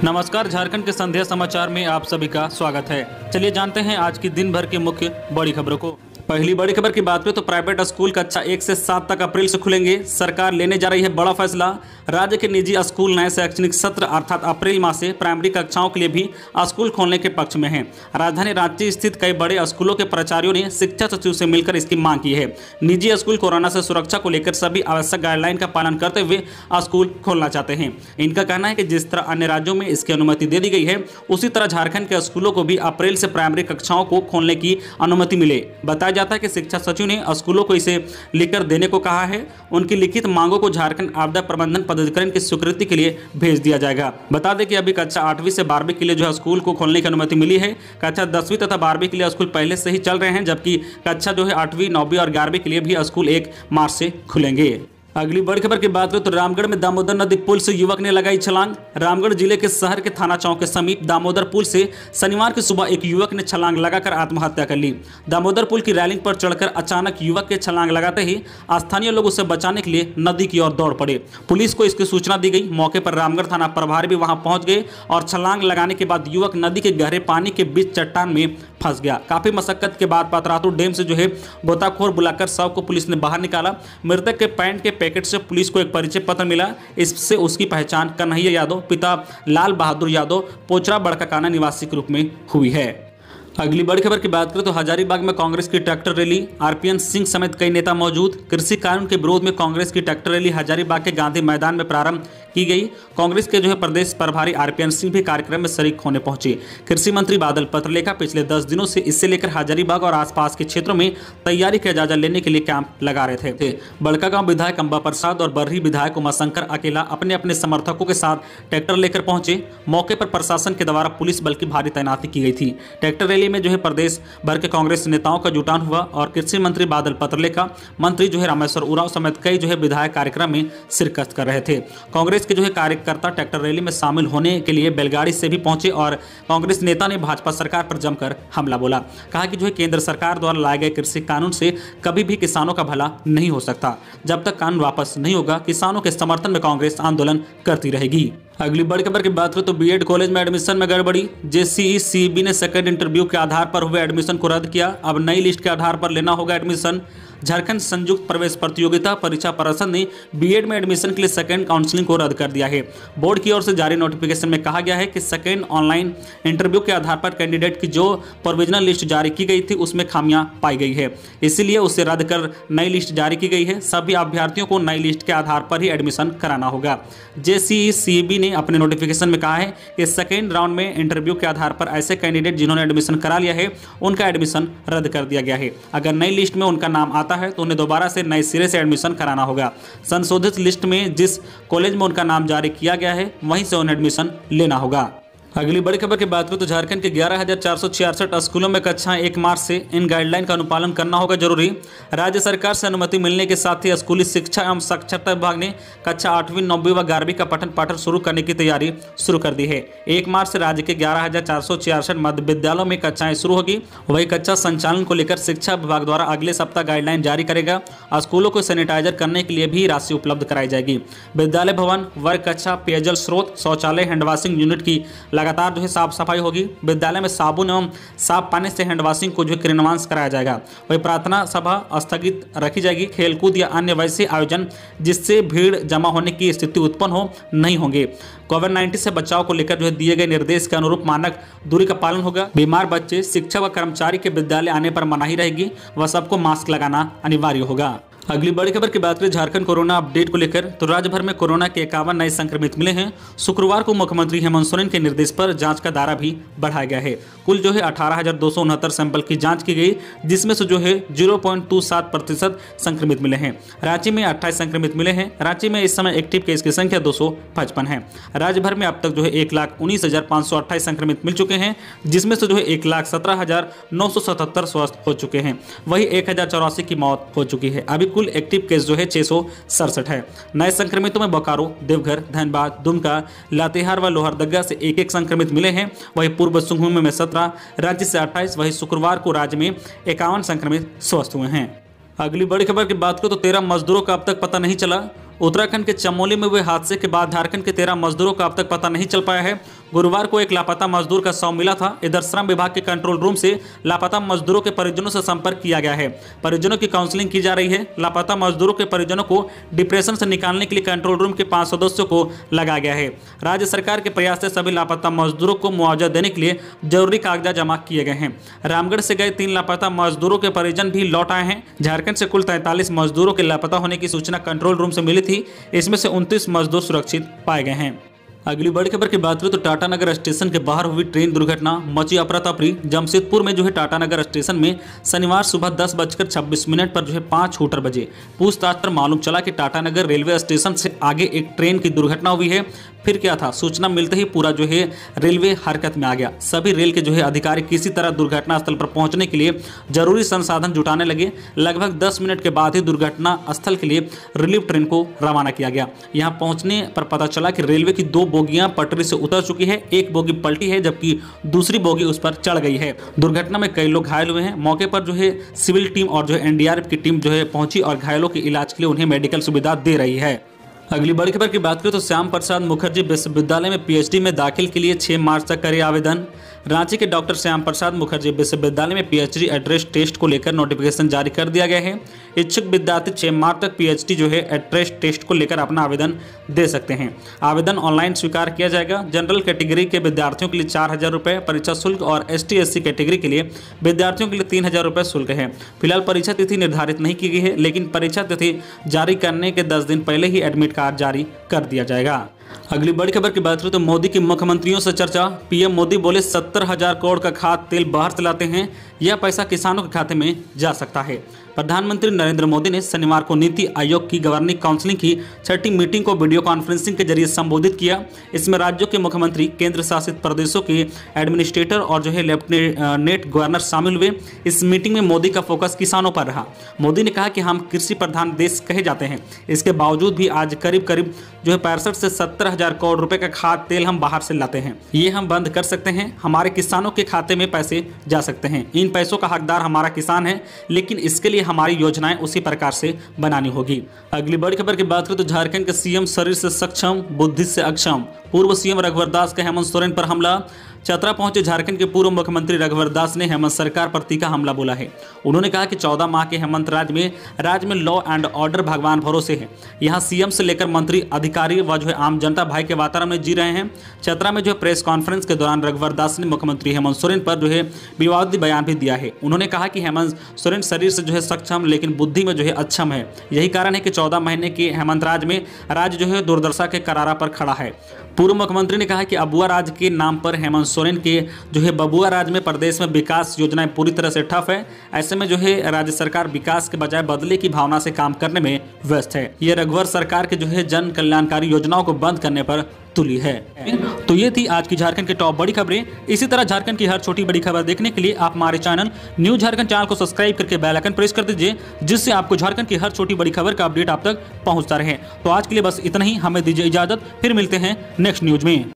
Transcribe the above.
नमस्कार, झारखंड के संध्या समाचार में आप सभी का स्वागत है। चलिए जानते हैं आज की दिन भर की मुख्य बड़ी खबरों को। पहली बड़ी खबर की बात करें तो प्राइवेट स्कूल कक्षा 1 से 7 तक अप्रैल से खुलेंगे। सरकार लेने जा रही है बड़ा फैसला। राज्य के निजी स्कूल नए शैक्षणिक सत्र अर्थात अप्रैल माह से प्राइमरी कक्षाओं के लिए भी स्कूल खोलने के पक्ष में हैं। राजधानी रांची स्थित कई बड़े स्कूलों के प्राचार्यों ने शिक्षा सचिव से मिलकर इसकी मांग की है। निजी स्कूल कोरोना से सुरक्षा को लेकर सभी आवश्यक गाइडलाइन का पालन करते हुए स्कूल खोलना चाहते हैं। इनका कहना है कि जिस तरह अन्य राज्यों में इसकी अनुमति दे दी गई है, उसी तरह झारखंड के स्कूलों को भी अप्रैल से प्राइमरी कक्षाओं को खोलने की अनुमति मिले। बताया जाता है कि शिक्षा सचिव ने स्कूलों को इसे लिखकर देने को कहा है। उनकी लिखित मांगों को झारखंड आपदा प्रबंधन पदाधिकारी की स्वीकृति के लिए भेज दिया जाएगा। बता दें कि अभी कक्षा 8वीं से 12वीं के लिए जो है स्कूल को खोलने की अनुमति मिली है। कक्षा 10वीं तथा 12वीं के लिए स्कूल पहले से ही चल रहे हैं, जबकि कक्षा जो है 8वीं, 9वीं और 11वीं के लिए भी स्कूल 1 मार्च से खुलेंगे। अगली बड़ी खबर की बात करें तो रामगढ़ में दामोदर नदी पुल से युवक ने लगाई छलांग। रामगढ़ जिले के शहर के थाना चौक के समीप दामोदर पुल से शनिवार की सुबह एक युवक ने छलांग लगाकर आत्महत्या कर ली। दामोदर पुल की रेलिंग पर चढ़कर अचानक युवक के छलांग लगाते ही स्थानीय लोग उसे बचाने के लिए नदी की ओर दौड़ पड़े। पुलिस को इसकी सूचना दी गई। मौके पर रामगढ़ थाना प्रभारी भी वहां पहुंच गए और छलांग लगाने के बाद युवक नदी के गहरे पानी के बीच चट्टान में फंस गया। काफी मशक्कत के बाद पात्रातुर डैम से जो है गोताखोर बुलाकर शव को पुलिस ने बाहर निकाला। मृतक के पैंट के पैकेट से पुलिस को एक परिचय पत्र मिला। इससे उसकी पहचान कन्हैया यादव पिता लाल बहादुर यादव पोचरा बड़काकाना निवासी के रूप में हुई है। अगली बड़ी खबर की बात करें तो हजारीबाग में कांग्रेस की ट्रैक्टर रैली। आरपीएन सिंह समेत कई नेता मौजूद। कृषि कानून के विरोध में कांग्रेस की ट्रैक्टर रैली हजारीबाग के गांधी मैदान में प्रारंभ की गई। कांग्रेस के जो है प्रदेश प्रभारी आरपीएन सिंह भी कार्यक्रम में शरीक होने पहुंचे। कृषि मंत्री बादल पत्रलेखा पिछले 10 दिनों से इससे लेकर हजारीबाग और आसपास के क्षेत्रों में तैयारी का जायजा लेने के लिए कैंप लगा रहे थे। बड़कागांव विधायक अंबा प्रसाद और बर्ही विधायक उमाशंकर अकेला अपने अपने समर्थकों के साथ ट्रैक्टर लेकर पहुंचे। मौके पर प्रशासन के द्वारा पुलिस बल की भारी तैनाती की गई थी। ट्रैक्टर रैली में जो है प्रदेश भर के कांग्रेस नेताओं का जुटान हुआ और कृषि मंत्री बादल पत्रलेखा, मंत्री जो है रामेश्वर उरांव समेत कई जो है विधायक कार्यक्रम में शिरकत कर रहे थे। कांग्रेस के जो है कार्यकर्ता ट्रैक्टर रैली में शामिल होने के लिए बैलगाड़ी से भी पहुंचे और कांग्रेस नेता ने भाजपा सरकार पर जमकर हमला बोला। कहा कि जो है केंद्र सरकार द्वारा लाए गए कृषि कानून से कभी भी किसानों का भला नहीं हो सकता। जब तक कानून वापस नहीं होगा, किसानों के समर्थन में कांग्रेस आंदोलन करती रहेगी। अगली बड़ी खबर की बात करें तो बीएड कॉलेज में एडमिशन में गड़बड़ी। जेसीई सीईबी ने सेकंड इंटरव्यू के आधार पर हुए एडमिशन को रद्द किया। अब नई लिस्ट के आधार पर लेना होगा एडमिशन। झारखंड संयुक्त प्रवेश प्रतियोगिता परीक्षा परिषद ने बीएड में एडमिशन के लिए सेकंड काउंसलिंग को रद्द कर दिया है। बोर्ड की ओर से जारी नोटिफिकेशन में कहा गया है कि सेकंड ऑनलाइन इंटरव्यू के आधार पर कैंडिडेट की जो प्रोविजनल लिस्ट जारी की गई थी उसमें खामियां पाई गई है, इसीलिए उसे रद्द कर नई लिस्ट जारी की गई है। सभी अभ्यर्थियों को नई लिस्ट के आधार पर ही एडमिशन कराना होगा। जेसीई सीईबी ने अपने नोटिफिकेशन में कहा है कि सेकेंड राउंड में इंटरव्यू के आधार पर ऐसे कैंडिडेट जिन्होंने एडमिशन करा लिया है उनका एडमिशन रद्द कर दिया गया है। अगर नई लिस्ट में उनका नाम आता है तो उन्हें दोबारा से नए सिरे से एडमिशन कराना होगा। संशोधित लिस्ट में जिस कॉलेज में उनका नाम जारी किया गया है वहीं से उन्हें एडमिशन लेना होगा। अगली बड़ी खबर की बात करें तो झारखंड के 11,466 स्कूलों में कक्षाएं 1 मार्च से इन गाइडलाइन का अनुपालन करना होगा जरूरी। राज्य सरकार से अनुमति मिलने के साथ ही स्कूली शिक्षा एवं साक्षरता विभाग ने कक्षा 8वीं, 9वीं व 11वीं का पठन पाठन शुरू करने की तैयारी शुरू कर दी है। 1 मार्च से राज्य के 11,466 मध्य विद्यालयों में कक्षाएं शुरू होगी। वही कक्षा संचालन को लेकर शिक्षा विभाग द्वारा अगले सप्ताह गाइडलाइन जारी करेगा। स्कूलों को सैनिटाइजर करने के लिए भी राशि उपलब्ध कराई जाएगी। विद्यालय भवन, वर्ग कक्षा, पेयजल स्रोत, शौचालय, हैंड वॉशिंग यूनिट की लगातार जो है साफ सफाई होगी। विद्यालय में साबुन एवं साफ पानी से हैंड वॉशिंग को जो है क्रियान्वयन कराया जाएगा। वही प्रार्थना सभा स्थगित रखी जाएगी। खेलकूद या अन्य वैसे आयोजन जिससे भीड़ जमा होने की स्थिति उत्पन्न हो नहीं होंगे। कोविड-19 से बचाव को लेकर जो है दिए गए निर्देश के अनुरूप मानक दूरी का पालन होगा। बीमार बच्चे, शिक्षक व कर्मचारी के विद्यालय आने पर मनाही रहेगी व सबको मास्क लगाना अनिवार्य होगा। अगली बड़ी खबर की बात करें झारखंड कोरोना अपडेट को लेकर तो राज्य भर में कोरोना के 51 नए संक्रमित मिले हैं। शुक्रवार को मुख्यमंत्री हेमंत सोरेन के निर्देश पर जांच का दायरा भी बढ़ाया गया है। कुल जो है 18,269 सैंपल की जांच की गई, जिसमें से जो है 0.27% संक्रमित मिले हैं। रांची में 28 संक्रमित मिले हैं। रांची में इस समय एक्टिव केस की संख्या 255 है। राज्य भर में अब तक जो है 1,19,528 संक्रमित मिल चुके हैं, जिसमें से जो है 1,17,977 स्वस्थ हो चुके हैं। वही 1,084 की मौत हो चुकी है। अभी कुल एक्टिव केस जो है 667 है। नए संक्रमितों में बोकारो, देवघर, धनबाद, दुमका, लातेहार व लोहरदगा से एक संक्रमित मिले हैं। वही पूर्व सिंहभूम में 17, राज्य से 28। वही शुक्रवार को राज्य में 51 संक्रमित स्वस्थ हुए हैं। अगली बड़ी खबर की बात करें तो 13 मजदूरों का अब तक पता नहीं चला। उत्तराखंड के चमोली में हुए हादसे के बाद झारखंड के 13 मजदूरों का अब तक पता नहीं चल पाया है। गुरुवार को एक लापता मजदूर का शव मिला था। इधर श्रम विभाग के कंट्रोल रूम से लापता मजदूरों के परिजनों से संपर्क किया गया है। परिजनों की काउंसलिंग की जा रही है। लापता मजदूरों के परिजनों को डिप्रेशन से निकालने के लिए कंट्रोल रूम के 5 सदस्यों को लगाया गया है। राज्य सरकार के प्रयास से सभी लापता मजदूरों को मुआवजा देने के लिए जरूरी कागजात जमा किए गए हैं। रामगढ़ से गए 3 लापता मजदूरों के परिजन भी लौट आए हैं। झारखंड से कुल 43 मजदूरों के लापता होने की सूचना कंट्रोल रूम से मिली थी। इसमें से 29 मजदूर सुरक्षित पाए गए हैं। अगली बड़ी खबर की बात करें तो टाटानगर स्टेशन के बाहर हुई ट्रेन दुर्घटना, मची अफरा तफरी। जमशेदपुर में टाटानगर स्टेशन में शनिवार सुबह 10:26 पर 5 हूटर बजे पूछताछ पर मालूम चला कि टाटानगर रेलवे स्टेशन से आगे एक ट्रेन की दुर्घटना हुई है। फिर क्या था, सूचना मिलते ही पूरा रेलवे हरकत में आ गया। सभी रेल के अधिकारी किसी तरह दुर्घटना स्थल पर पहुंचने के लिए जरूरी संसाधन जुटाने लगे। लगभग 10 मिनट के बाद ही दुर्घटना स्थल के लिए रिलीफ ट्रेन को रवाना किया गया। यहां पहुंचने पर पता चला कि रेलवे की 2 बोगियां पटरी से उतर चुकी है। एक बोगी पलटी है जबकि दूसरी बोगी उस पर चढ़ गई है। दुर्घटना में कई लोग घायल हुए हैं। मौके पर सिविल टीम और एनडीआरएफ की टीम पहुंची और घायलों के इलाज के लिए उन्हें मेडिकल सुविधा दे रही है। अगली बड़ी खबर की बात करें तो श्याम प्रसाद मुखर्जी विश्वविद्यालय में पीएचडी में दाखिल के लिए 6 मार्च तक करे आवेदन। रांची के डॉक्टर श्याम प्रसाद मुखर्जी विश्वविद्यालय में पीएचडी एड्रेस टेस्ट को लेकर नोटिफिकेशन जारी कर दिया गया है। इच्छुक विद्यार्थी 6 मार्च तक पीएचडी एड्रेस टेस्ट को लेकर अपना आवेदन दे सकते हैं। आवेदन ऑनलाइन स्वीकार किया जाएगा। जनरल कैटेगरी के विद्यार्थियों के लिए 4,000 रुपये परीक्षा शुल्क और ST/SC कैटेगरी के लिए विद्यार्थियों के लिए 3,000 रुपये शुल्क है। फिलहाल परीक्षा तिथि निर्धारित नहीं की गई है, लेकिन परीक्षा तिथि जारी करने के 10 दिन पहले ही एडमिट कार्ड जारी कर दिया जाएगा। अगली बड़ी खबर की बात करें तो मोदी की मुख्यमंत्रियों से चर्चा। पीएम मोदी बोले 70,000 करोड़ का खाद्य तेल बाहर से लाते हैं, यह पैसा किसानों के खाते में जा सकता है। प्रधानमंत्री नरेंद्र मोदी ने शनिवार को नीति आयोग की गवर्निंग काउंसिल की 6ठी मीटिंग को वीडियो कॉन्फ्रेंसिंग के जरिए संबोधित किया। इसमें राज्यों के मुख्यमंत्री, केंद्र शासित प्रदेशों के एडमिनिस्ट्रेटर और लेफ्टिनेंट गवर्नर शामिल हुए। इस मीटिंग में मोदी का फोकस किसानों पर रहा। मोदी ने कहा कि हम कृषि प्रधान देश कहे जाते हैं, इसके बावजूद भी आज करीब 65 से 70,000 करोड़ रुपए का खाद्य तेल हम बाहर से लाते हैं। ये हम बंद कर सकते हैं। हमारे किसानों के खाते में पैसे जा सकते हैं। इन पैसों का हकदार हमारा किसान है, लेकिन इसके लिए हमारी योजनाएं उसी प्रकार से बनानी होगी। अगली बड़ी खबर की बात करें तो झारखंड के सीएम शरीर से सक्षम, बुद्धि से अक्षम। पूर्व सीएम रघुवर दास का हेमंत सोरेन पर हमला। चतरा पहुंचे झारखंड के पूर्व मुख्यमंत्री रघुवर दास ने हेमंत सरकार पर तीखा हमला बोला है। उन्होंने कहा कि 14 माह के हेमंत राज्य में लॉ एंड ऑर्डर भगवान भरोसे है। यहाँ सीएम से लेकर मंत्री, अधिकारी व आम जनता भाई के वातावरण में जी रहे हैं। चतरा में प्रेस कॉन्फ्रेंस के दौरान रघुवर दास ने मुख्यमंत्री हेमंत सोरेन पर विवादित बयान भी दिया है। उन्होंने कहा कि हेमंत सोरेन शरीर से सक्षम, लेकिन बुद्धि में अक्षम है। यही कारण है कि 14 महीने के हेमंत राज्य दुर्दशा के करारा पर खड़ा है। पूर्व मुख्यमंत्री ने कहा कि अबुआ राज के नाम पर हेमंत सोरेन के बबुआ राज में प्रदेश में विकास योजनाएं पूरी तरह से ठप है। ऐसे में राज्य सरकार विकास के बजाय बदले की भावना से काम करने में व्यस्त है। ये रघुवर सरकार के जन कल्याणकारी योजनाओं को बंद करने पर तुली है। तो ये थी आज की झारखंड की टॉप बड़ी खबरें। इसी तरह झारखंड की हर छोटी बड़ी खबर देखने के लिए आप हमारे चैनल न्यूज झारखंड चैनल को सब्सक्राइब करके बेल आइकन प्रेस कर दीजिए, जिससे आपको झारखंड की हर छोटी बड़ी खबर का अपडेट आप तक पहुंचता रहे। तो आज के लिए बस इतना ही। हमें दीजिए इजाजत, फिर मिलते हैं नेक्स्ट न्यूज में।